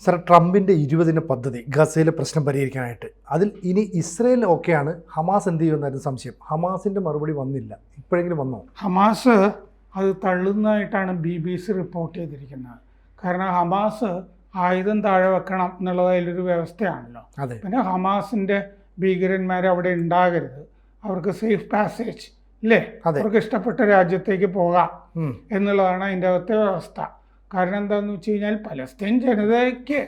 Sir, ട്രംപിൻ്റെ 20 പദ്ധതി ഗസയിലെ പ്രശ്നം പരിഹരിക്കാനായിട്ട്, അതിൽ ഇനി ഇസ്രയേൽ ഓക്കെയാണ്, ഹമാസ് എന്ത് ചെയ്യുമെന്നായിരുന്നു സംശയം. ഹമാസിൻ്റെ മറുപടി വന്നില്ല. ഇപ്പോഴെങ്കിലും വന്നോ? ഹമാസ് അത് തള്ളുന്നതായിട്ടാണ് BBC റിപ്പോർട്ട് ചെയ്തിരിക്കുന്നത്. കാരണം ഹമാസ് ആയുധം താഴെ വെക്കണം എന്നുള്ളത് അതിലൊരു വ്യവസ്ഥയാണല്ലോ. പിന്നെ ഹമാസിൻ്റെ ഭീകരന്മാർ അവിടെ ഉണ്ടാകരുത്, അവർക്ക് സേഫ് പാസേജ് ഇല്ലേ, അവർക്ക് ഇഷ്ടപ്പെട്ട രാജ്യത്തേക്ക് പോകാം എന്നുള്ളതാണ് അതിൻ്റെ അകത്തെ വ്യവസ്ഥ. കാരണം എന്താണെന്ന് വെച്ച് കഴിഞ്ഞാൽ പലസ്തീൻ ജനതയ്ക്ക്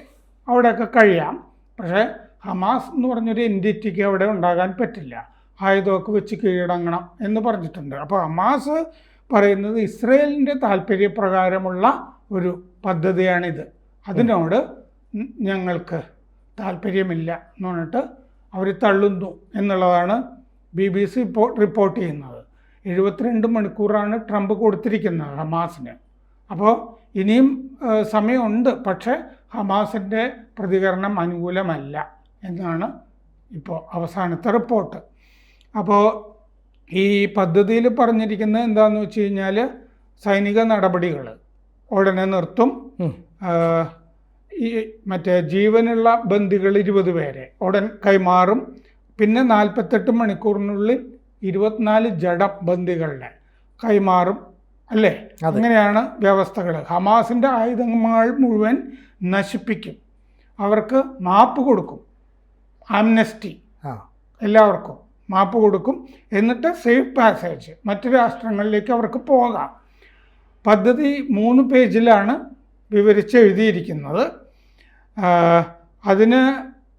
അവിടെയൊക്കെ കഴിയാം, പക്ഷേ ഹമാസ് എന്ന് പറഞ്ഞൊരു എൻറ്റിറ്റിക്ക് അവിടെ ഉണ്ടാകാൻ പറ്റില്ല, ആയുധമൊക്കെ വെച്ച് കീഴടങ്ങണം എന്ന് പറഞ്ഞിട്ടുണ്ട്. അപ്പോൾ ഹമാസ് പറയുന്നത് ഇസ്രയേലിൻ്റെ താല്പര്യപ്രകാരമുള്ള ഒരു പദ്ധതിയാണിത്, അതിനോട് ഞങ്ങൾക്ക് താല്പര്യമില്ല എന്ന് പറഞ്ഞിട്ട് അവർ തള്ളുന്നു എന്നുള്ളതാണ് BBC റിപ്പോർട്ട് ചെയ്യുന്നത്. 72 മണിക്കൂറാണ് ട്രംപ് കൊടുത്തിരിക്കുന്നത് ഹമാസിന്. അപ്പോൾ ഇനിയും സമയമുണ്ട്, പക്ഷേ ഹമാസിൻ്റെ പ്രതികരണം അനുകൂലമല്ല എന്നാണ് ഇപ്പോൾ അവസാനത്തെ റിപ്പോർട്ട്. അപ്പോൾ ഈ പദ്ധതിയിൽ പറഞ്ഞിരിക്കുന്നത് എന്താണെന്ന് വെച്ച് കഴിഞ്ഞാൽ സൈനിക നടപടികൾ ഉടനെ നിർത്തും, ഈ മറ്റേ ജീവനുള്ള ബന്ദികൾ 20 പേരെ ഉടൻ കൈമാറും, പിന്നെ 48 മണിക്കൂറിനുള്ളിൽ 24 ജഡം ബന്ദികളുടെ കൈമാറും, അല്ലേ? അങ്ങനെയാണ് വ്യവസ്ഥകൾ. ഹമാസിൻ്റെ ആയുധങ്ങൾ മുഴുവൻ നശിപ്പിക്കും, അവർക്ക് മാപ്പ് കൊടുക്കും, ആംനസ്റ്റി, എല്ലാവർക്കും മാപ്പ് കൊടുക്കും, എന്നിട്ട് സേഫ് പാസേജ് മറ്റു രാഷ്ട്രങ്ങളിലേക്ക് അവർക്ക് പോകാം. പദ്ധതി 3 പേജിലാണ് വിവരിച്ചെഴുതിയിരിക്കുന്നത്. അതിന്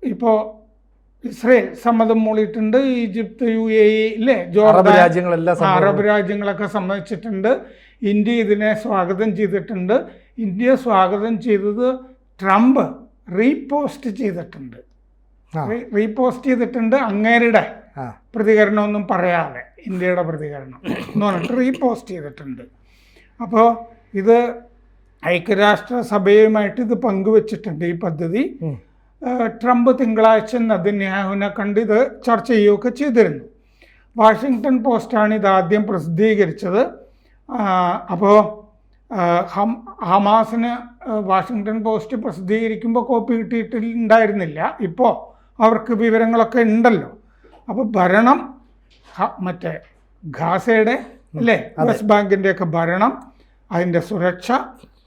ഇപ്പോൾ ഇസ്രയേൽ സമ്മതം മൂളിയിട്ടുണ്ട്, ഈജിപ്ത്, UAE ഇല്ലേ, ജോർദാൻ, അറബ് രാജ്യങ്ങളൊക്കെ സമ്മതിച്ചിട്ടുണ്ട്. ഇന്ത്യ ഇതിനെ സ്വാഗതം ചെയ്തിട്ടുണ്ട്. ഇന്ത്യ സ്വാഗതം ചെയ്തത് ട്രംപ് റീപോസ്റ്റ് ചെയ്തിട്ടുണ്ട് അങ്ങേരുടെ പ്രതികരണമൊന്നും പറയാതെ, ഇന്ത്യയുടെ പ്രതികരണം എന്ന് പറഞ്ഞിട്ട് റീപോസ്റ്റ് ചെയ്തിട്ടുണ്ട്. അപ്പോൾ ഇത് ഐക്യരാഷ്ട്രസഭയുമായിട്ട് ഇത് പങ്കുവച്ചിട്ടുണ്ട് ഈ പദ്ധതി. ട്രംപ് തിങ്കളാഴ്ച നെതന്യാഹുവിനെ കണ്ട് ഇത് ചർച്ച ചെയ്യുകയൊക്കെ ചെയ്തിരുന്നു. വാഷിങ്ടൺ പോസ്റ്റാണ് ഇതാദ്യം പ്രസിദ്ധീകരിച്ചത്. അപ്പോൾ ഹമാസിന് വാഷിങ്ടൺ പോസ്റ്റ് പ്രസിദ്ധീകരിക്കുമ്പോൾ കോപ്പി കിട്ടിയിട്ടുണ്ടായിരുന്നില്ല, ഇപ്പോൾ അവർക്ക് വിവരങ്ങളൊക്കെ ഉണ്ടല്ലോ. അപ്പോൾ ഭരണം, മറ്റേ ഗാസയുടെ അല്ലേ, വെസ്റ്റ് ബാങ്കിൻ്റെയൊക്കെ ഭരണം, അതിൻ്റെ സുരക്ഷ,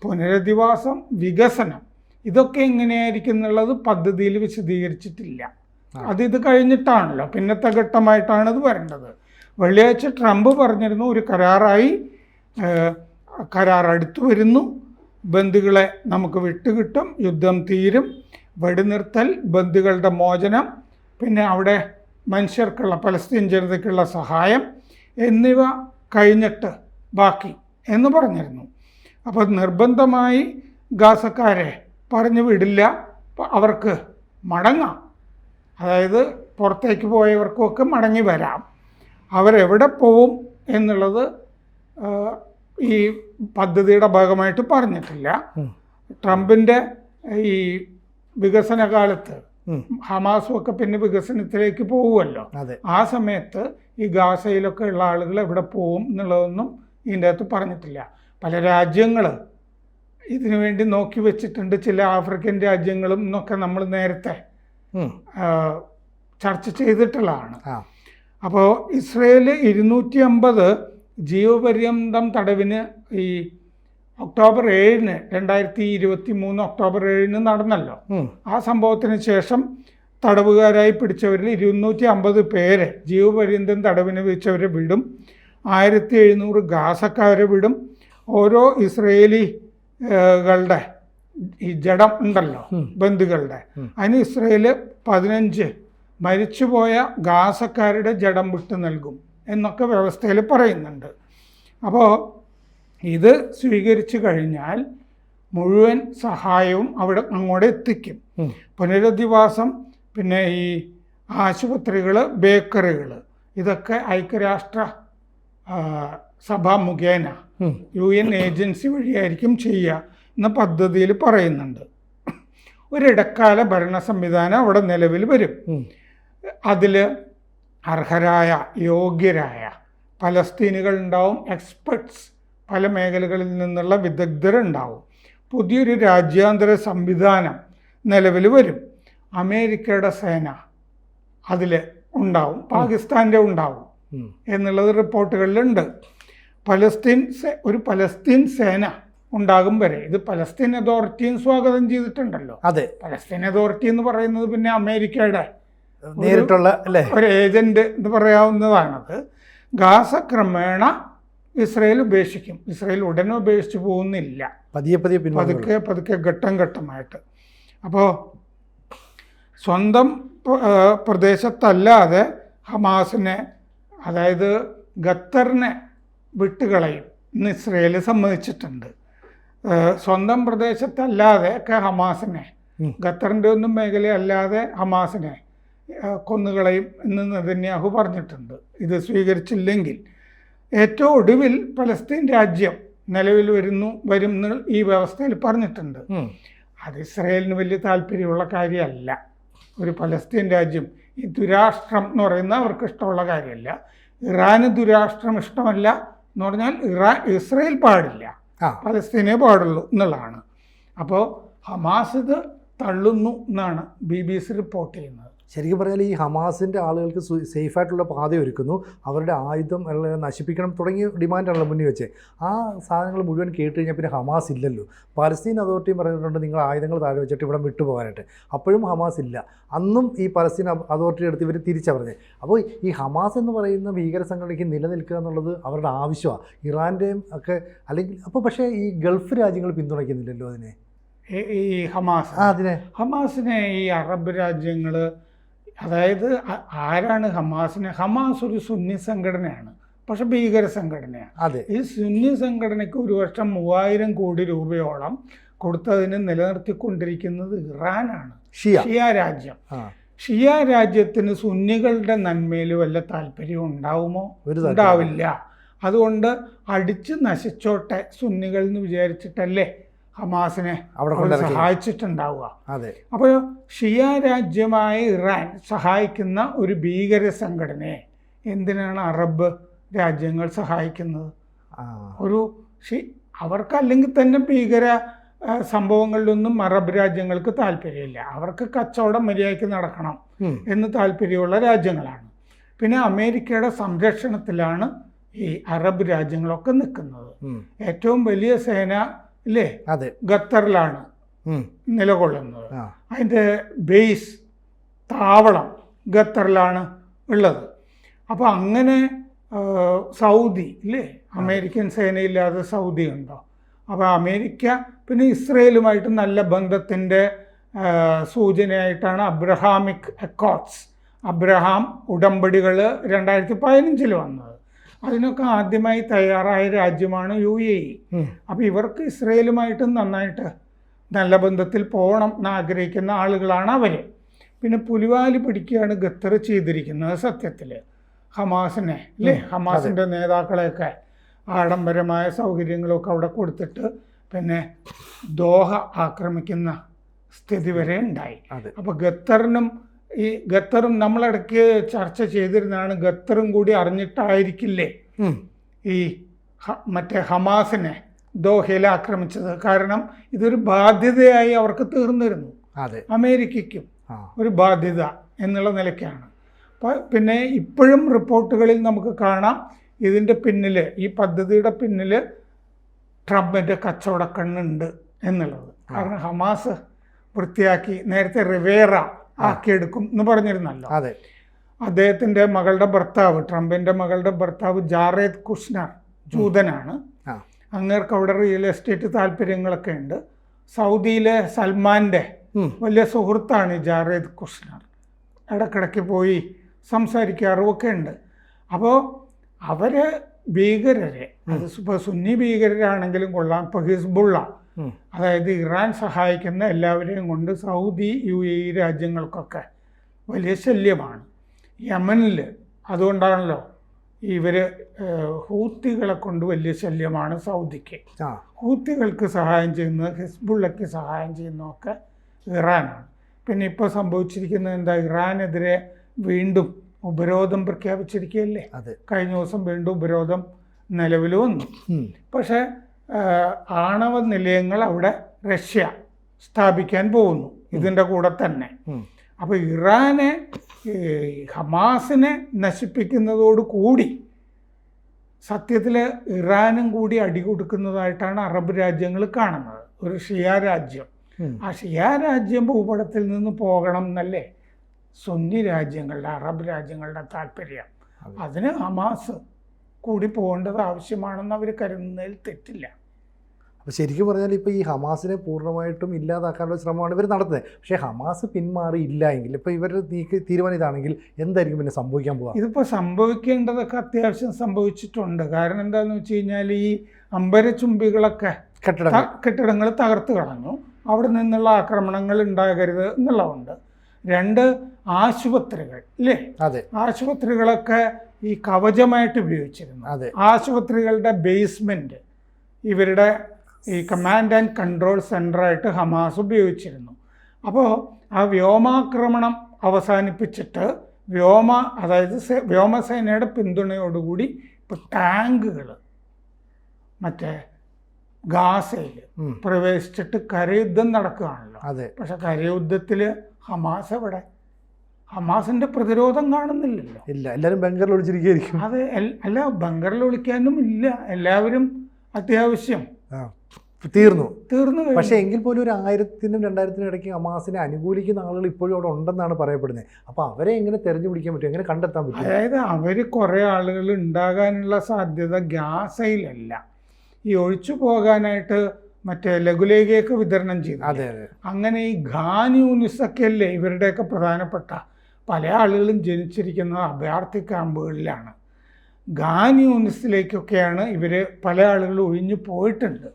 പുനരധിവാസം, വികസനം, ഇതൊക്കെ എങ്ങനെയായിരിക്കും എന്നുള്ളത് പദ്ധതിയിൽ വിശദീകരിച്ചിട്ടില്ല. ഇത് കഴിഞ്ഞിട്ടാണല്ലോ, പിന്നത്തെ ഘട്ടമായിട്ടാണ് ഇത് വരേണ്ടത്. വെള്ളിയാഴ്ച ട്രംപ് പറഞ്ഞിരുന്നു ഒരു കരാർ അടുത്തു വരുന്നു, ബന്ദികളെ നമുക്ക് വിട്ടുകിട്ടും, യുദ്ധം തീരും, വെടിനിർത്തൽ, ബന്ദികളുടെ മോചനം, പിന്നെ അവിടെ മനുഷ്യർക്കുള്ള, പലസ്തീൻ ജനതയ്ക്കുള്ള സഹായം എന്നിവ കഴിഞ്ഞിട്ട് ബാക്കി എന്ന് പറഞ്ഞിരുന്നു. അപ്പോൾ നിർബന്ധമായി ഗാസക്കാരെ പറഞ്ഞു വിടില്ല, അവർക്ക് മടങ്ങാം, അതായത് പുറത്തേക്ക് പോയവർക്കൊക്കെ മടങ്ങി വരാം. അവരെവിടെ പോവും എന്നുള്ളത് ഈ പദ്ധതിയുടെ ഭാഗമായിട്ട് പറഞ്ഞിട്ടില്ല. ട്രംപിൻ്റെ ഈ വികസന കാലത്ത് ഹമാസും ഒക്കെ പിന്നെ വികസനത്തിലേക്ക് പോകുമല്ലോ, ആ സമയത്ത് ഈ ഗാസയിലൊക്കെ ഉള്ള ആളുകൾ എവിടെ പോവും എന്നുള്ളതൊന്നും ഇതിൻ്റെ അകത്ത് പറഞ്ഞിട്ടില്ല. പല രാജ്യങ്ങൾ ഇതിനു വേണ്ടി നോക്കി വെച്ചിട്ടുണ്ട്, ചില ആഫ്രിക്കൻ രാജ്യങ്ങളും എന്നൊക്കെ നമ്മൾ നേരത്തെ ചർച്ച ചെയ്തിട്ടുള്ളതാണ്. അപ്പോൾ ഇസ്രയേൽ 250 ജീവപര്യന്തം തടവിന് ഈ ഒക്ടോബർ 7 2023 ഒക്ടോബർ 7 നടന്നല്ലോ. ആ സംഭവത്തിന് ശേഷം തടവുകാരായി പിടിച്ചവരിൽ 250 പേരെ ജീവപര്യന്തം തടവിന് വെച്ചവരെ വിടും, 1700 ഗാസക്കാരെ വിടും. ഓരോ ഇസ്രയേലികളുടെ ഈ ജഡം ഉണ്ടല്ലോ, ബന്ദികളുടെ, അതിന് ഇസ്രയേൽ 15 മരിച്ചുപോയ ഗാസക്കാരുടെ ജഡം വിട്ടു നൽകും എന്നൊക്കെ വ്യവസ്ഥയിൽ പറയുന്നുണ്ട്. അപ്പോൾ ഇത് സ്വീകരിച്ചു കഴിഞ്ഞാൽ മുഴുവൻ സഹായവും അങ്ങോട്ട് എത്തിക്കും. പുനരധിവാസം, പിന്നെ ഈ ആശുപത്രികൾ, ബേക്കറികൾ, ഇതൊക്കെ ഐക്യരാഷ്ട്ര സഭ മുഖേന UN ഏജൻസി വഴിയായിരിക്കും ചെയ്യുക എന്ന പദ്ധതിയിൽ പറയുന്നുണ്ട്. ഒരിടക്കാല ഭരണ സംവിധാനം അവിടെ നിലവിൽ വരും. അതിൽ അർഹരായ, യോഗ്യരായ പലസ്തീനുകൾ ഉണ്ടാവും, എക്സ്പെർട്സ്, പല മേഖലകളിൽ നിന്നുള്ള വിദഗ്ധരുണ്ടാവും. പുതിയൊരു രാജ്യാന്തര സംവിധാനം നിലവിൽ വരും. അമേരിക്കയുടെ സേന അതിൽ ഉണ്ടാവും, പാകിസ്ഥാൻ്റെ ഉണ്ടാവും എന്നുള്ളത് റിപ്പോർട്ടുകളിലുണ്ട്. ഒരു പലസ്തീൻ സേന ഉണ്ടാകും വരെ ഇത് പലസ്തീൻ അതോറിറ്റിയും സ്വാഗതം ചെയ്തിട്ടുണ്ടല്ലോ. അതെ, പലസ്തീൻ അതോറിറ്റി എന്ന് പറയുന്നത് പിന്നെ അമേരിക്കയുടെ നേരിട്ടുള്ള അല്ലേ ഒരു ഏജന്റ് എന്ന് പറയാവുന്നതാണത്. ഗാസ ക്രമേണ ഇസ്രയേൽ ഉപേക്ഷിക്കും. ഇസ്രയേൽ ഉടനെ ഉപേക്ഷിച്ച് പോകുന്നില്ല, പതുക്കെ ഘട്ടം ഘട്ടമായിട്ട്. അപ്പോൾ സ്വന്തം പ്രദേശത്തല്ലാതെ ഹമാസിനെ, അതായത് ഖത്തറിനെ വിട്ടുകളയും എന്ന് ഇസ്രയേൽ സമ്മതിച്ചിട്ടുണ്ട്. സ്വന്തം പ്രദേശത്തല്ലാതെ ഒക്കെ ഹമാസിനെ, ഖത്തറിൻ്റെ ഒന്നും മേഖലയല്ലാതെ ഹമാസിനെ കൊന്നുകളയും എന്ന് നെതന്യാഹു പറഞ്ഞിട്ടുണ്ട്. ഇത് സ്വീകരിച്ചില്ലെങ്കിൽ ഏറ്റവും ഒടുവിൽ പലസ്തീൻ രാജ്യം നിലവിൽ വരും ഈ വ്യവസ്ഥയിൽ പറഞ്ഞിട്ടുണ്ട്. അത് ഇസ്രയേലിന് വലിയ താല്പര്യമുള്ള കാര്യമല്ല. ഒരു പലസ്തീൻ രാജ്യം, ഈ ദുരാഷ്ട്രം എന്ന് പറയുന്നത് അവർക്ക് ഇഷ്ടമുള്ള കാര്യമല്ല. ഇറാന് ദുരാഷ്ട്രം ഇഷ്ടമല്ല എന്ന് പറഞ്ഞാൽ ഇസ്രയേൽ പാടില്ല, പലസ്തീനേ പാടുള്ളൂ എന്നുള്ളതാണ്. അപ്പോൾ ഹമാസ് ഇത് തള്ളുന്നു എന്നാണ് BBC റിപ്പോർട്ട് ചെയ്യുന്നത്. ശരിക്കും പറഞ്ഞാൽ ഈ ഹമാസിൻ്റെ ആളുകൾക്ക് സേഫായിട്ടുള്ള പാത ഒരുക്കുന്നു, അവരുടെ ആയുധം നശിപ്പിക്കണം തുടങ്ങിയ ഡിമാൻഡാണല്ലോ മുന്നിൽ വെച്ച്. ആ സാധനങ്ങൾ മുഴുവൻ കേട്ട് കഴിഞ്ഞാൽ പിന്നെ ഹമാസ് ഇല്ലല്ലോ. പലസ്തീൻ അതോറിറ്റിയും പറഞ്ഞിട്ടുണ്ട് നിങ്ങൾ ആയുധങ്ങൾ താഴെ വെച്ചിട്ട് ഇവിടെ വിട്ടുപോകാനായിട്ട്. അപ്പോഴും ഹമാസ് ഇല്ല. അന്നും ഈ പലസ്തീൻ അതോറിറ്റി എടുത്ത് ഇവർ തിരിച്ചാണ് പറഞ്ഞത്. അപ്പോൾ ഈ ഹമാസ് എന്ന് പറയുന്ന ഭീകര സംഘടനയ്ക്ക് നിലനിൽക്കുക എന്നുള്ളത് അവരുടെ ആവശ്യമാണ്, ഇറാൻ്റെയും ഒക്കെ. അല്ലെങ്കിൽ അപ്പോൾ പക്ഷേ ഈ ഗൾഫ് രാജ്യങ്ങൾ പിന്തുണയ്ക്കുന്നില്ലല്ലോ അതിനെ, ഈ ഹമാസിനെ ഈ അറബ് രാജ്യങ്ങൾ. അതായത് ആരാണ് ഹമാസിനെ? ഹമാസ് ഒരു സുന്നി സംഘടനയാണ്, പക്ഷെ ഭീകര സംഘടനയാണ്. ഈ സുന്നി സംഘടനയ്ക്ക് ഒരു വർഷം 3000 കോടി രൂപയോളം കൊടുത്തതിന് നിലനിർത്തിക്കൊണ്ടിരിക്കുന്നത് ഇറാനാണ്, ഷിയ രാജ്യം. ഷിയ രാജ്യത്തിന് സുന്നികളുടെ നന്മയിൽ വല്ല താല്പര്യവും ഉണ്ടാവുമോ? ഉണ്ടാവില്ല. അതുകൊണ്ട് അടിച്ച് നശിച്ചോട്ടെ സുന്നികൾ എന്ന് വിചാരിച്ചിട്ടല്ലേ ഹമാസിനെ അവിടെ സഹായിച്ചിട്ടുണ്ടാവുക. അപ്പോൾ ഷിയ രാജ്യമായ ഇറാൻ സഹായിക്കുന്ന ഒരു ഭീകര സംഘടനയെ എന്തിനാണ് അറബ് രാജ്യങ്ങൾ സഹായിക്കുന്നത്? അവർക്ക് അല്ലെങ്കിൽ തന്നെ ഭീകര സംഭവങ്ങളിലൊന്നും അറബ് രാജ്യങ്ങൾക്ക് താല്പര്യമില്ല. അവർക്ക് കച്ചവടം മര്യാദയ്ക്ക് നടക്കണം എന്ന് താല്പര്യമുള്ള രാജ്യങ്ങളാണ്. പിന്നെ അമേരിക്കയുടെ സംരക്ഷണത്തിലാണ് ഈ അറബ് രാജ്യങ്ങളൊക്കെ നിൽക്കുന്നത്. ഏറ്റവും വലിയ സേന ഇല്ലേ ഖത്തറിലാണ് നിലകൊള്ളുന്നത്. അതിൻ്റെ ബേസ് താവളം ഖത്തറിലാണ് ഉള്ളത്. അപ്പോൾ അങ്ങനെ സൗദി ഇല്ലേ, അമേരിക്കൻ സേനയില്ലാതെ സൗദി ഉണ്ടോ? അപ്പോൾ അമേരിക്ക പിന്നെ ഇസ്രയേലുമായിട്ട് നല്ല ബന്ധത്തിൻ്റെ സൂചനയായിട്ടാണ് അബ്രഹാമിക് അക്കോർഡ്സ്, അബ്രഹാം ഉടമ്പടികൾ 2015 വന്നത്. അതിനൊക്കെ ആദ്യമായി തയ്യാറായ രാജ്യമാണ് UAE. അപ്പോൾ ഇവർക്ക് ഇസ്രയേലുമായിട്ട് നന്നായിട്ട് നല്ല ബന്ധത്തിൽ പോകണം എന്നാഗ്രഹിക്കുന്ന ആളുകളാണ് അവർ. പിന്നെ പുലിവാലി പിടിക്കുകയാണ് ഖത്തർ ചെയ്തിരിക്കുന്നത് സത്യത്തിൽ. ഹമാസിനെ അല്ലേ, ഹമാസിൻ്റെ നേതാക്കളെയൊക്കെ ആഡംബരമായ സൗകര്യങ്ങളൊക്കെ അവിടെ കൊടുത്തിട്ട് പിന്നെ ദോഹ ആക്രമിക്കുന്ന സ്ഥിതി വരെ ഉണ്ടായി. അപ്പോൾ ഖത്തറും നമ്മളിടയ്ക്ക് ചർച്ച ചെയ്തിരുന്നതാണ്, ഖത്തറും കൂടി അറിഞ്ഞിട്ടായിരിക്കില്ലേ ഈ മറ്റേ ഹമാസിനെ ദോഹയിൽ ആക്രമിച്ചത്. കാരണം ഇതൊരു ബാധ്യതയായി അവർക്ക് തീർന്നിരുന്നു, അമേരിക്കയ്ക്കും ഒരു ബാധ്യത എന്നുള്ള നിലയ്ക്കാണ്. പിന്നെ ഇപ്പോഴും റിപ്പോർട്ടുകളിൽ നമുക്ക് കാണാം ഇതിൻ്റെ പിന്നിൽ, ഈ പദ്ധതിയുടെ പിന്നിൽ ട്രംപിൻ്റെ കച്ചവടക്കണ്ണുണ്ട് എന്നുള്ളത്. കാരണം ഹമാസ് വൃത്തിയാക്കി നേരത്തെ റിവേറ ആക്കിയെടുക്കും എന്ന് പറഞ്ഞിരുന്നല്ലോ. അദ്ദേഹത്തിൻ്റെ മകളുടെ ഭർത്താവ്, ട്രംപിൻ്റെ മകളുടെ ഭർത്താവ് ജാറേദ് കുഷ്നർ ജൂതനാണ്. അങ്ങേർക്ക് അവിടെ റിയൽ എസ്റ്റേറ്റ് താല്പര്യങ്ങളൊക്കെ ഉണ്ട്. സൗദിയിലെ സൽമാൻ്റെ വലിയ സുഹൃത്താണ് ഈ ജാറേദ് കുഷ്നർ. ഇടയ്ക്കിടയ്ക്ക് പോയി സംസാരിക്കാറുമൊക്കെ ഉണ്ട്. അപ്പോൾ അവർ ഭീകരരെ, അത് ഇപ്പോൾ സുന്നി ഭീകരരാണെങ്കിലും കൊള്ളാം, ഇപ്പോൾ ഹിസ്ബുള്ള, അതായത് ഇറാൻ സഹായിക്കുന്ന എല്ലാവരെയും കൊണ്ട് സൗദി UAE രാജ്യങ്ങൾക്കൊക്കെ വലിയ ശല്യമാണ്. യമനിൽ അതുകൊണ്ടാണല്ലോ ഇവർ ഹൂത്തികളെ കൊണ്ട് വലിയ ശല്യമാണ് സൗദിക്ക്. ഹൂത്തികൾക്ക് സഹായം ചെയ്യുന്നത്, ഹിസ്ബുള്ളയ്ക്ക് സഹായം ചെയ്യുന്നതൊക്കെ ഇറാനാണ്. പിന്നെ ഇപ്പോൾ സംഭവിച്ചിരിക്കുന്നത് എന്താ, ഇറാനെതിരെ വീണ്ടും ഉപരോധം പ്രഖ്യാപിച്ചിരിക്കുകയല്ലേ. കഴിഞ്ഞ ദിവസം വീണ്ടും ഉപരോധം നിലവിൽ വന്നു. പക്ഷേ ആണവ നിലയങ്ങൾ അവിടെ റഷ്യ സ്ഥാപിക്കാൻ പോകുന്നു ഇതിൻ്റെ കൂടെ തന്നെ. അപ്പോൾ ഇറാനെ ഹമാസിനെ നശിപ്പിക്കുന്നതോട് കൂടി സത്യത്തിൽ ഇറാനും കൂടി അടികൊടുക്കുന്നതായിട്ടാണ് അറബ് രാജ്യങ്ങൾ കാണുന്നത്. ഒരു ഷിയ രാജ്യം, ആ ഷിയ രാജ്യം ഭൂപടത്തിൽ നിന്ന് പോകണം എന്നല്ലേ സുന്നി രാജ്യങ്ങളുടെ, അറബ് രാജ്യങ്ങളുടെ താല്പര്യം. അതിന് ഹമാസ് കൂടി പോകേണ്ടത് ആവശ്യമാണെന്ന് അവർ കരുതുന്നതിൽ തെറ്റില്ല. അപ്പോൾ ശരിക്കും പറഞ്ഞാൽ ഇപ്പോൾ ഈ ഹമാസിനെ പൂർണ്ണമായിട്ടും ഇല്ലാതാക്കാനുള്ള ശ്രമമാണ് ഇവർ നടത്തുന്നത്. പക്ഷേ ഹമാസ് പിന്മാറിയില്ല എങ്കിൽ, ഇപ്പോൾ ഇവരുടെ തീരുമാനം ഇതാണെങ്കിൽ എന്തായിരിക്കും പിന്നെ സംഭവിക്കാൻ പോകുക? ഇതിപ്പോൾ സംഭവിക്കേണ്ടതൊക്കെ അത്യാവശ്യം സംഭവിച്ചിട്ടുണ്ട്. കാരണം എന്താണെന്ന് വെച്ച് കഴിഞ്ഞാൽ ഈ അമ്പരചുംബികളൊക്കെ കെട്ടിടങ്ങൾ തകർത്ത് കളഞ്ഞു. അവിടെ നിന്നുള്ള ആക്രമണങ്ങൾ ഉണ്ടാകരുത് എന്നുള്ളതുണ്ട്. 2 ആശുപത്രികൾ ഇല്ലേ, ആശുപത്രികളൊക്കെ ഈ കവചമായിട്ട് ഉപയോഗിച്ചിരുന്നു. ആശുപത്രികളുടെ ബേസ്മെൻറ്റ് ഇവരുടെ ഈ കമാൻഡ് ആൻഡ് കൺട്രോൾ സെൻ്ററായിട്ട് ഹമാസ് ഉപയോഗിച്ചിരുന്നു. അപ്പോൾ ആ വ്യോമാക്രമണം അവസാനിപ്പിച്ചിട്ട് അതായത് വ്യോമസേനയുടെ പിന്തുണയോടുകൂടി ഇപ്പോൾ ടാങ്കുകൾ മറ്റേ ഗാസയിൽ പ്രവേശിച്ചിട്ട് കരയുദ്ധം നടക്കുകയാണല്ലോ. പക്ഷെ കരയുദ്ധത്തിൽ ഹമാസ് എവിടെ? ഹമാസിന്റെ പ്രതിരോധം കാണുന്നില്ലല്ലോ. ഇല്ല, എല്ലാവരും ബങ്കറിൽ ഒളിച്ചിരിക്കുകയായിരിക്കും. അതെ, അല്ല, ബങ്കറിൽ ഒളിക്കാനും ഇല്ല, എല്ലാവരും അത്യാവശ്യം തീർന്നു. പക്ഷേ എങ്കിൽ പോലും ഒരു 1000-നും 2000-നും ഇടയ്ക്ക് ഹമാസിനെ അനുകൂലിക്കുന്ന ആളുകൾ ഇപ്പോഴും അവിടെ ഉണ്ടെന്നാണ് പറയപ്പെടുന്നത്. അപ്പോൾ അവരെ എങ്ങനെ തെരഞ്ഞു പിടിക്കാൻ പറ്റും, എങ്ങനെ കണ്ടെത്താൻ പറ്റും? അതായത് അവർ കുറേ ആളുകൾ ഉണ്ടാകാനുള്ള സാധ്യത ഗാസയിലല്ല, ഈ ഒഴിച്ചു പോകാനായിട്ട് മറ്റേ ലഘുലേഖയൊക്കെ വിതരണം ചെയ്തു. അങ്ങനെ ഈ ഖാൻ യൂനിസൊക്കെ അല്ലേ ഇവരുടെയൊക്കെ പ്രധാനപ്പെട്ട പല ആളുകളും ജനിച്ചിരിക്കുന്നത് അഭയാർത്ഥി ക്യാമ്പുകളിലാണ്. ഖാൻ യൂനിസിലേക്കൊക്കെയാണ് ഇവർ പല ആളുകളും ഒഴിഞ്ഞു പോയിട്ടുണ്ട്.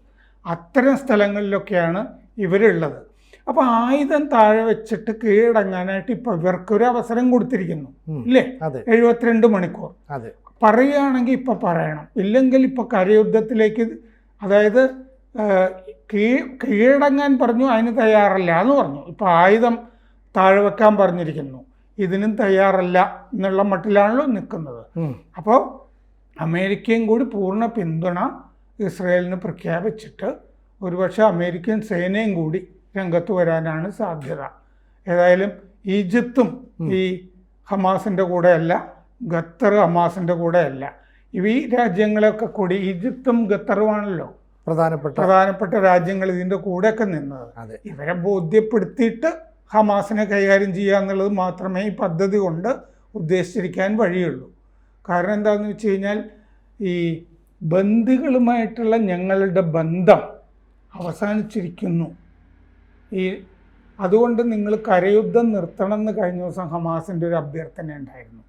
അത്തരം സ്ഥലങ്ങളിലൊക്കെയാണ് ഇവരുള്ളത്. അപ്പോൾ ആയുധം താഴെ വെച്ചിട്ട് കീഴടങ്ങാനായിട്ട് ഇപ്പോൾ ഇവർക്കൊരു അവസരം കൊടുത്തിരിക്കുന്നു ഇല്ലേ, 72 മണിക്കൂർ. പറയുകയാണെങ്കിൽ ഇപ്പോൾ പറയണം, ഇല്ലെങ്കിൽ ഇപ്പോൾ കരയുദ്ധത്തിലേക്ക്, അതായത് കീഴടങ്ങാൻ പറഞ്ഞു, അതിന് തയ്യാറല്ല എന്ന് പറഞ്ഞു. ഇപ്പോൾ ആയുധം താഴെ വെക്കാൻ പറഞ്ഞിരിക്കുന്നു, ഇതിനും തയ്യാറല്ല എന്നുള്ള മട്ടിലാണല്ലോ നിൽക്കുന്നത്. അപ്പോൾ അമേരിക്കയും കൂടി പൂർണ്ണ പിന്തുണ ഇസ്രയേലിന് പ്രഖ്യാപിച്ചിട്ട് ഒരുപക്ഷെ അമേരിക്കൻ സേനയും കൂടി രംഗത്ത് വരാനാണ് സാധ്യത. ഏതായാലും ഈജിപ്തും ഈ ഹമാസിൻ്റെ കൂടെയല്ല, ഖത്തർ ഹമാസിൻ്റെ കൂടെയല്ല. ഈ രാജ്യങ്ങളൊക്കെ കൂടി, ഈജിപ്തും ഖത്തറുമാണല്ലോ പ്രധാനപ്പെട്ട രാജ്യങ്ങൾ ഇതിൻ്റെ കൂടെയൊക്കെ നിന്നത്. ഇവരെ ബോധ്യപ്പെടുത്തിയിട്ട് ഹമാസിനെ കൈകാര്യം ചെയ്യുക എന്നുള്ളത് മാത്രമേ ഈ പദ്ധതി കൊണ്ട് ഉദ്ദേശിച്ചിരിക്കാൻ വഴിയുള്ളൂ. കാരണം എന്താണെന്ന് വെച്ച് കഴിഞ്ഞാൽ ഈ ബന്ദികളുമായിട്ടുള്ള ഞങ്ങളുടെ ബന്ധം അവസാനിച്ചിരിക്കുന്നു, അതുകൊണ്ട് നിങ്ങൾ കരയുദ്ധം നിർത്തണം എന്ന് കഴിഞ്ഞ ദിവസം ഹമാസിൻ്റെ ഒരു അഭ്യർത്ഥന ഉണ്ടായിരുന്നു.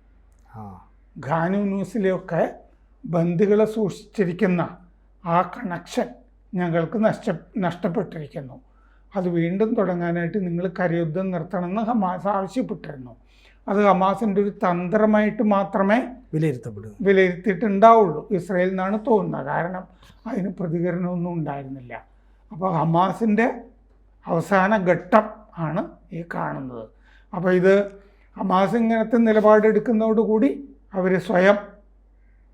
ഖാൻ യൂനിസിലെയൊക്കെ ബന്ദികളെ സൂക്ഷിച്ചിരിക്കുന്ന ആ കണക്ഷൻ ഞങ്ങൾക്ക് നഷ്ടപ്പെട്ടിരിക്കുന്നു, അത് വീണ്ടും തുടങ്ങാനായിട്ട് നിങ്ങൾ കരയുദ്ധം നിർത്തണമെന്ന് ഹമാസ് ആവശ്യപ്പെട്ടിരുന്നു. അത് ഹമാസിൻ്റെ ഒരു തന്ത്രമായിട്ട് മാത്രമേ വിലയിരുത്തിയിട്ടുണ്ടാവുള്ളൂ ഇസ്രയേലിൽ നിന്നാണ് തോന്നുന്നത്. കാരണം അതിന് പ്രതികരണമൊന്നും ഉണ്ടായിരുന്നില്ല. അപ്പോൾ ഹമാസിൻ്റെ അവസാന ഘട്ടം ആണ് ഈ കാണുന്നത്. അപ്പോൾ ഇത് ഹമാസ് ഇങ്ങനത്തെ നിലപാടെടുക്കുന്നതോടുകൂടി അവർ സ്വയം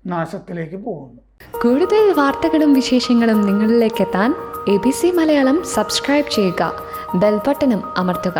നാശത്തിലേക്ക് പോകുന്നു. കൂടുതൽ വാർത്തകളും വിശേഷങ്ങളും നിങ്ങളിലേക്ക് എത്താൻ ABC മലയാളം സബ്സ്ക്രൈബ് ചെയ്യുക, ബെൽ ബട്ടണും അമർത്തുക.